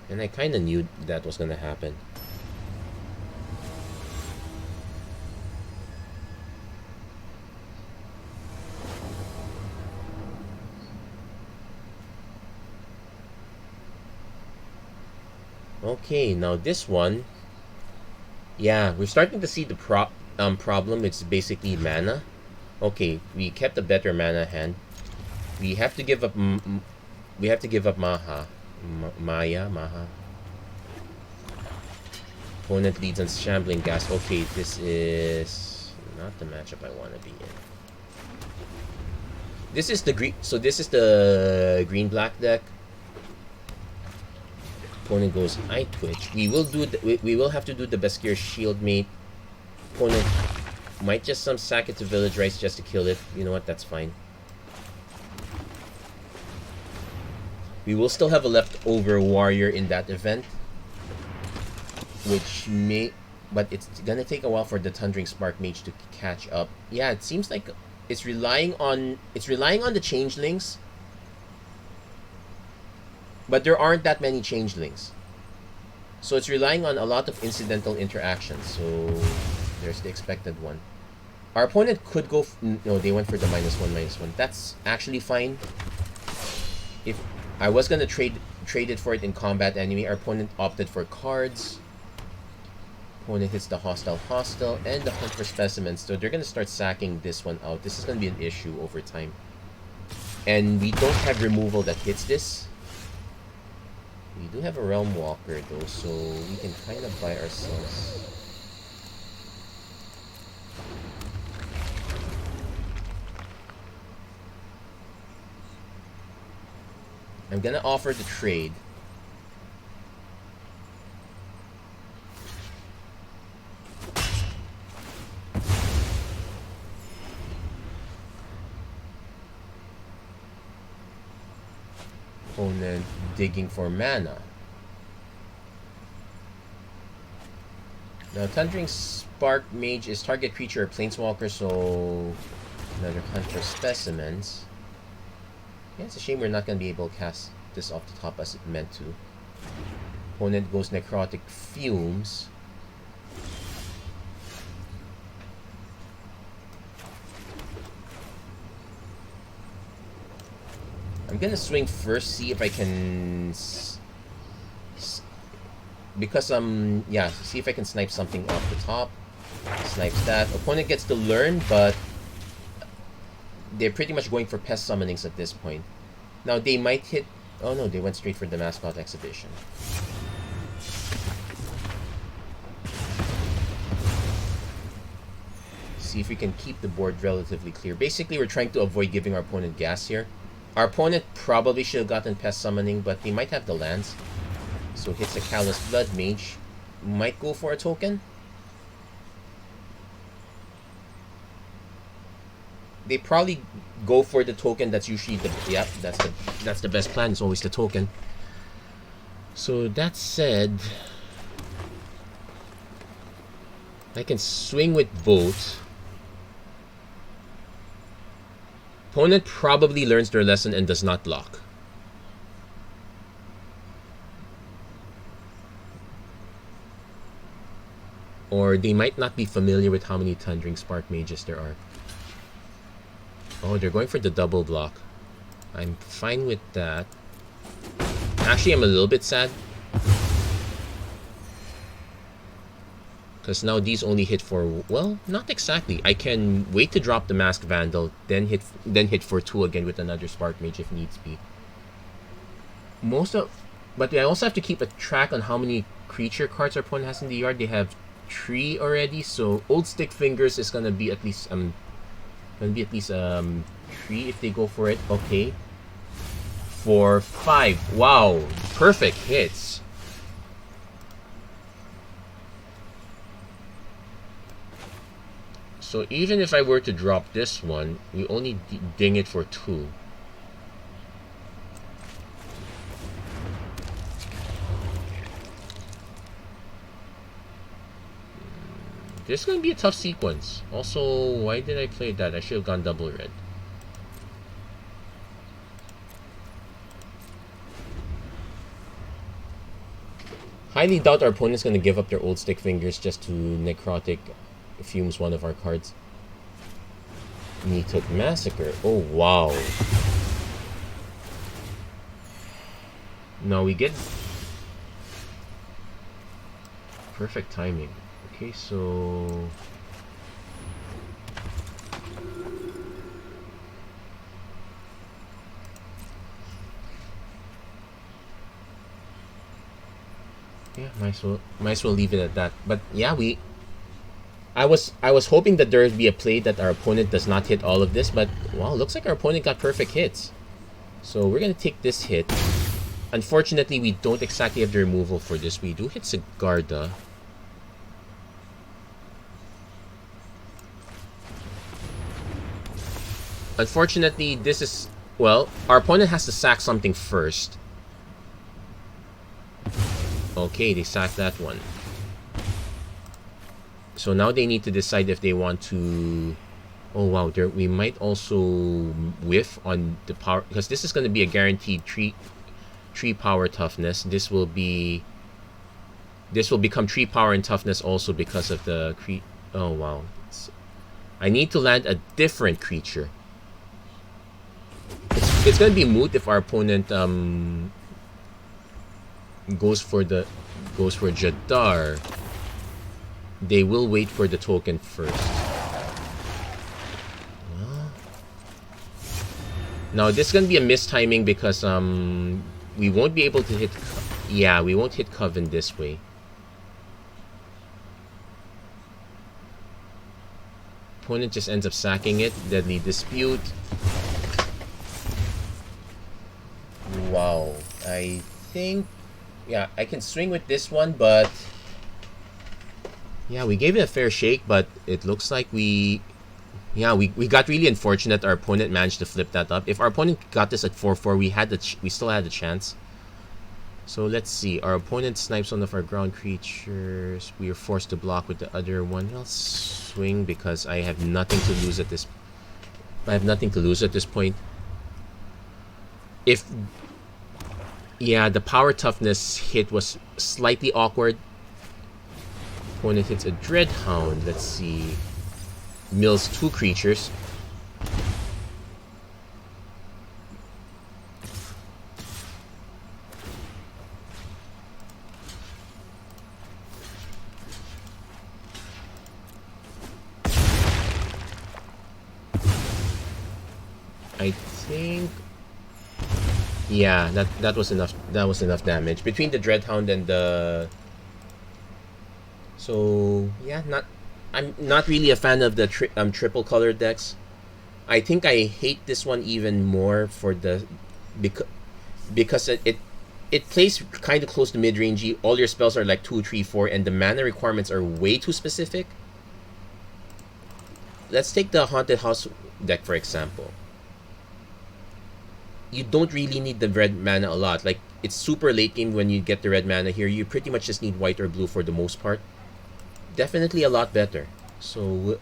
And I kind of knew that was going to happen. Okay, now this one. Yeah, we're starting to see the problem. It's basically mana. Okay, we kept a better mana hand. We have to give up... we have to give up Maha. Maha. Opponent leads on Shambling Gas. Okay, this is not the matchup I want to be in. This is the green. So this is the green-black deck. Opponent goes Eye Twitch. We will have to do the Beskir Shield Mate. Opponent might just sack it to Village Rice just to kill it. You know what? That's fine. We will still have a leftover warrior in that event, but it's gonna take a while for the Thundering Spark Mage to catch up. Yeah, it seems like it's relying on the changelings, but there aren't that many changelings, so it's relying on a lot of incidental interactions. So there's the expected one. Our opponent could go. No, they went for the -1/-1. That's actually fine. If I was gonna trade it for it in combat anyway. Our opponent opted for cards. Opponent hits the hostile, and the hunt for specimens. So they're gonna start sacking this one out. This is gonna be an issue over time. And we don't have removal that hits this. We do have a Realm Walker though, so we can kind of buy ourselves. I'm gonna offer the trade. Opponent digging for mana. Now, Thundering Spark Mage is target creature or planeswalker, so another hunt for specimens. Yeah, it's a shame we're not going to be able to cast this off the top as it meant to. Opponent goes Necrotic Fumes. I'm gonna swing first, see if I can, because yeah, see if I can snipe something off the top. Snipes that. Opponent gets to learn, but they're pretty much going for pest summonings at this point. Now they might hit. Oh no, they went straight for the mascot exhibition. See if we can keep the board relatively clear. Basically, we're trying to avoid giving our opponent gas here. Our opponent probably should have gotten pest summoning, but they might have the lands. So hits a Callous Blood Mage. Might go for a token. They probably go for the token. That's usually the that's the best plan. It's always the token. So that said, I can swing with both. Opponent probably learns their lesson and does not block. Or they might not be familiar with how many Thundering Spark Mages there are. Oh, they're going for the double block. I'm fine with that. Actually, I'm a little bit sad. Because now these only hit for, well, not exactly. I can wait to drop the Masked Vandal, then hit for 2 again with another Spark Mage if needs be. But I also have to keep a track on how many creature cards our opponent has in the yard. They have 3 already, so Old Stick Fingers is gonna be at least 3 if they go for it. Okay. 4, 5. Wow, perfect hits. So even if I were to drop this one, we only ding it for 2. This is going to be a tough sequence. Also, why did I play that? I should have gone double red. Highly doubt our opponent's going to give up their Old Stick Fingers just to Necrotic Fumes one of our cards. And he took Massacre. Oh, wow. Now we get perfect timing. Okay, so yeah, might as well leave it at that. But yeah, I was hoping that there would be a play that our opponent does not hit all of this, but wow, looks like our opponent got perfect hits. So we're gonna take this hit. Unfortunately, we don't exactly have the removal for this. We do hit Sigarda. Unfortunately, this is, well, our opponent has to sack something first. Okay, they sacked that one. So now they need to decide if they want to... Oh wow, we might also whiff on the power, because this is going to be a guaranteed tree power toughness. This will become tree power and toughness also because of the oh wow. I need to land a different creature. It's going to be moot if our opponent goes for Jadar. They will wait for the token first. Now this is going to be a mistiming because we won't be able to hit. Yeah, we won't hit Coven this way. Opponent just ends up sacking it. Deadly Dispute. Wow, I think, yeah, I can swing with this one, but yeah, we gave it a fair shake, but it looks like we Yeah, we got really unfortunate. Our opponent managed to flip that up. If our opponent got this at 4-4, we still had a chance. So let's see. Our opponent snipes one of our ground creatures. We are forced to block with the other one. I'll swing because I have nothing to lose at this. I have nothing to lose at this point. If yeah, the power toughness hit was slightly awkward. Opponent hits a Dreadhound. Let's see. Mills 2 creatures. I think, yeah, that was enough. That was enough damage between the Dreadhound and the. So yeah, I'm not really a fan of the triple color decks. I think I hate this one even more for the because it plays kind of close to mid rangey. All your spells are like 2, 3, 4, and the mana requirements are way too specific. Let's take the Haunted House deck for example. You don't really need the red mana a lot. Like, it's super late game when you get the red mana here. You pretty much just need white or blue for the most part. Definitely a lot better. So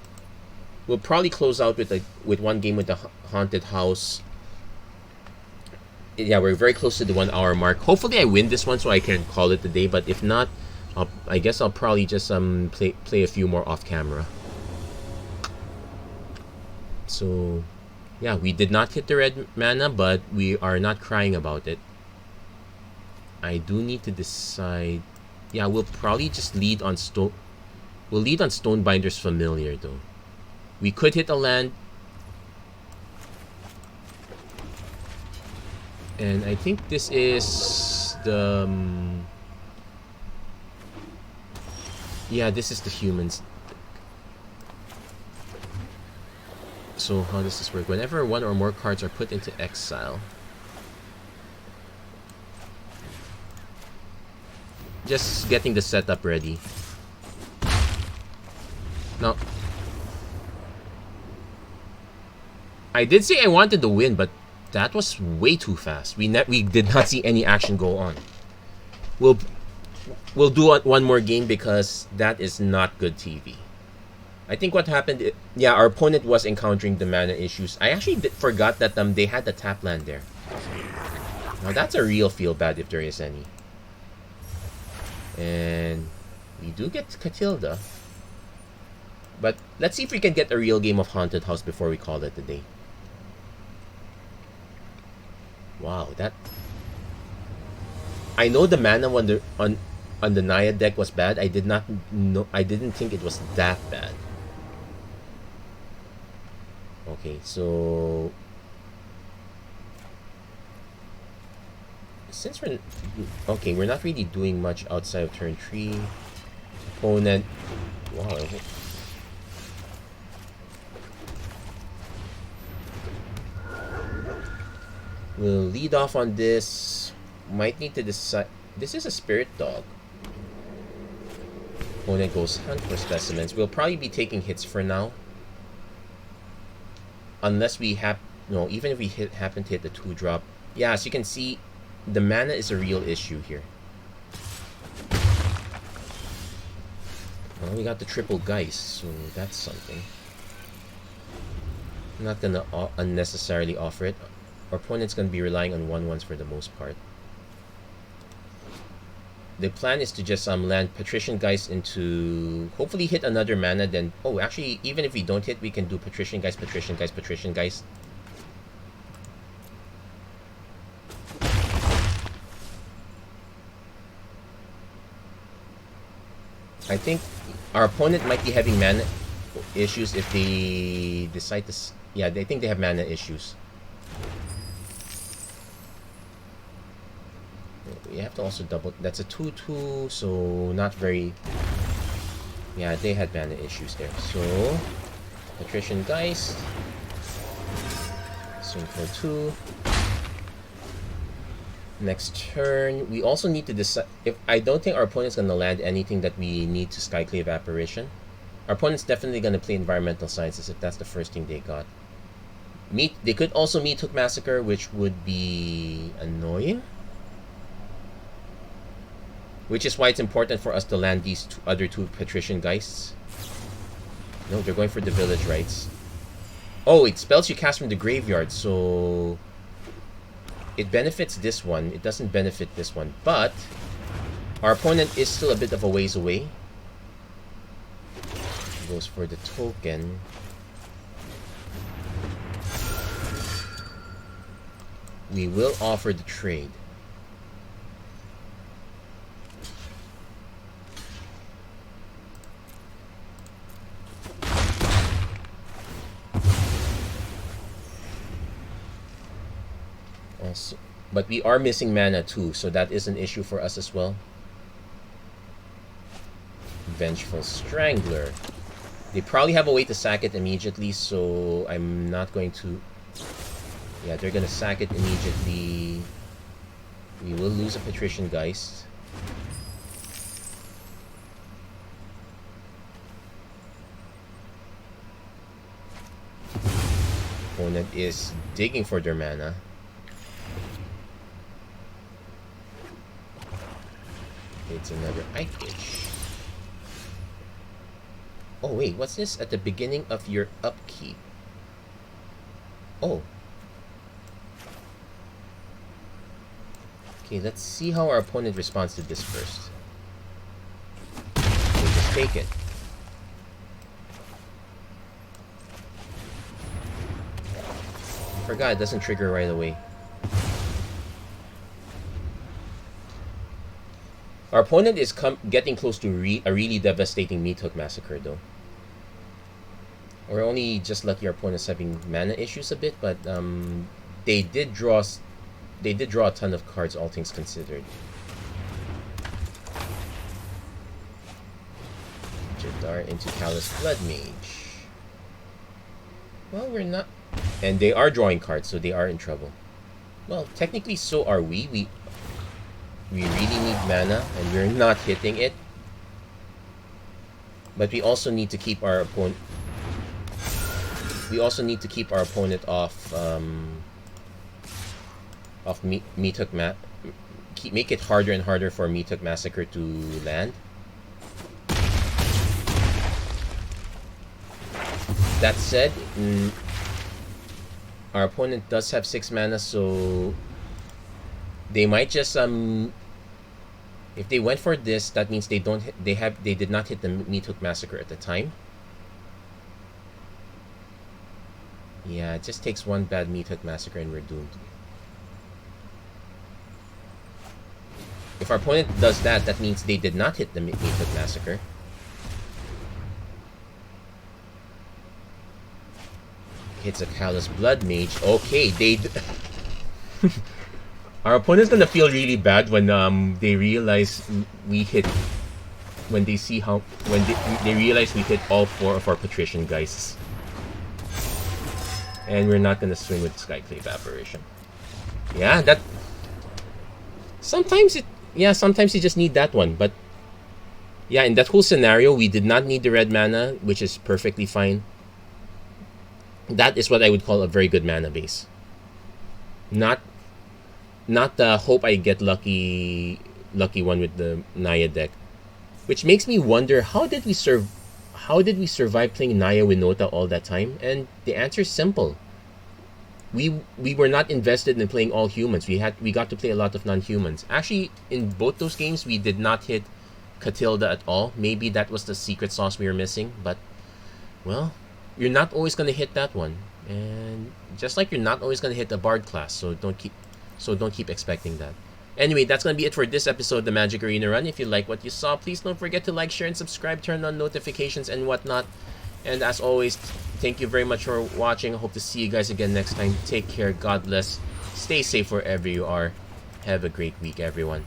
we'll probably close out with one game with the Haunted House. Yeah, we're very close to the 1 hour mark. Hopefully I win this one so I can call it the day. But if not, I guess I'll probably just play a few more off camera. So yeah, we did not hit the red mana, but we are not crying about it. I do need to decide. Yeah, we'll probably just lead on Stone. We'll lead on Stonebinder's Familiar, though. We could hit a land. And I think this is the... yeah, this is the humans. So how does this work? Whenever one or more cards are put into exile, just getting the setup ready. Now, I did say I wanted to win, but that was way too fast. We did not see any action go on. We'll do one more game because that is not good TV. I think what happened, yeah, our opponent was encountering the mana issues. I actually forgot that they had the tap land there. Now that's a real feel bad if there is any. And we do get Catilda. But let's see if we can get a real game of Haunted House before we call it a day. Wow, that... I know the mana on the Naya deck was bad. I didn't think it was that bad. Okay, so since we're not really doing much outside of turn 3. Opponent, wow. We'll lead off on this. Might need to decide. This is a Spirit Dog. Opponent goes hunt for specimens. We'll probably be taking hits for now. Unless we even if we happen to hit the 2-drop. Yeah, as you can see, the mana is a real issue here. Well, we got the triple Geist, so that's something. I'm not gonna unnecessarily offer it. Our opponent's gonna be relying on 1/1s for the most part. The plan is to just land Patrician Geist into... hopefully hit another mana, then... oh, actually, even if we don't hit, we can do Patrician Geist, Patrician Geist, Patrician Geist. I think our opponent might be having mana issues if they decide to... yeah, they think they have mana issues. We have to also double... that's a 2/2, so not very... yeah, they had mana issues there. So, Patrician Geist. Swing for 2. Next turn, we also need to decide... I don't think our opponent's gonna land anything that we need to Skyclave Apparition. Our opponent's definitely going to play Environmental Sciences if that's the first thing they got. They could also Meat Hook Massacre, which would be annoying. Which is why it's important for us to land these other two Patrician Geists. No, they're going for the Village Rites. Oh, it spells you cast from the graveyard, so it benefits this one. It doesn't benefit this one, but our opponent is still a bit of a ways away. He goes for the token. We will offer the trade. Also, but we are missing mana too, so that is an issue for us as well. Vengeful Strangler. They probably have a way to sack it immediately, so I'm not going to... Yeah, they're gonna sack it immediately. We will lose a Patrician Geist. Opponent is digging for their mana. It's another Ike-ish. Oh wait, what's this? At the beginning of your upkeep. Oh. Okay, let's see how our opponent responds to this first. We'll just take it. Forgot it doesn't trigger right away. Our opponent is getting close to a really devastating Meat Hook Massacre, though. We're only just lucky our opponent's having mana issues a bit, but they did draw a ton of cards, all things considered. Jadar into Callous Blood Mage. Well, we're not... And they are drawing cards, so they are in trouble. Well, technically, so are we. We really need mana, and we're not hitting it. But we also need to keep our opponent... We also need to keep our opponent off... off Meat Hook make it harder and harder for Meat Hook Massacre to land. That said, our opponent does have 6 mana, so they might just if they went for this, that means they did not hit the Meat Hook Massacre at the time. Yeah, it just takes one bad Meat Hook Massacre and we're doomed. If our opponent does that, that means they did not hit the Meat Hook Massacre. Hits a Callous Blood Mage. Okay, our opponent's gonna feel really bad when they realize we hit... When they see how... When they realize we hit all 4 of our Patrician Geists. And we're not gonna swing with Skyclave Apparition. Yeah, that... Sometimes you just need that one, but... Yeah, in that whole scenario, we did not need the red mana, which is perfectly fine. That is what I would call a very good mana base. Not the hope I get lucky one with the Naya deck. Which makes me wonder, how did we survive playing Naya Winota all that time? And the answer is simple. We were not invested in playing all humans. We got to play a lot of non-humans. Actually, in both those games, we did not hit Catilda at all. Maybe that was the secret sauce we were missing. But, well, you're not always going to hit that one. And just like you're not always going to hit the Bard class. So don't keep expecting that. Anyway, that's going to be it for this episode of the Magic Arena Run. If you like what you saw, please don't forget to like, share, and subscribe. Turn on notifications and whatnot. And as always, thank you very much for watching. I hope to see you guys again next time. Take care. God bless. Stay safe wherever you are. Have a great week, everyone.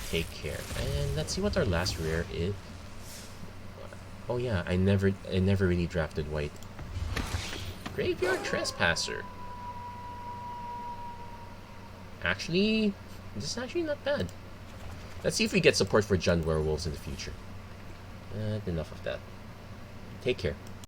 Take care. And let's see what our last rare is. Oh yeah, I never really drafted white. Graveyard Trespasser. Actually, this is actually not bad. Let's see if we get support for Jund Werewolves in the future. Enough of that. Take care.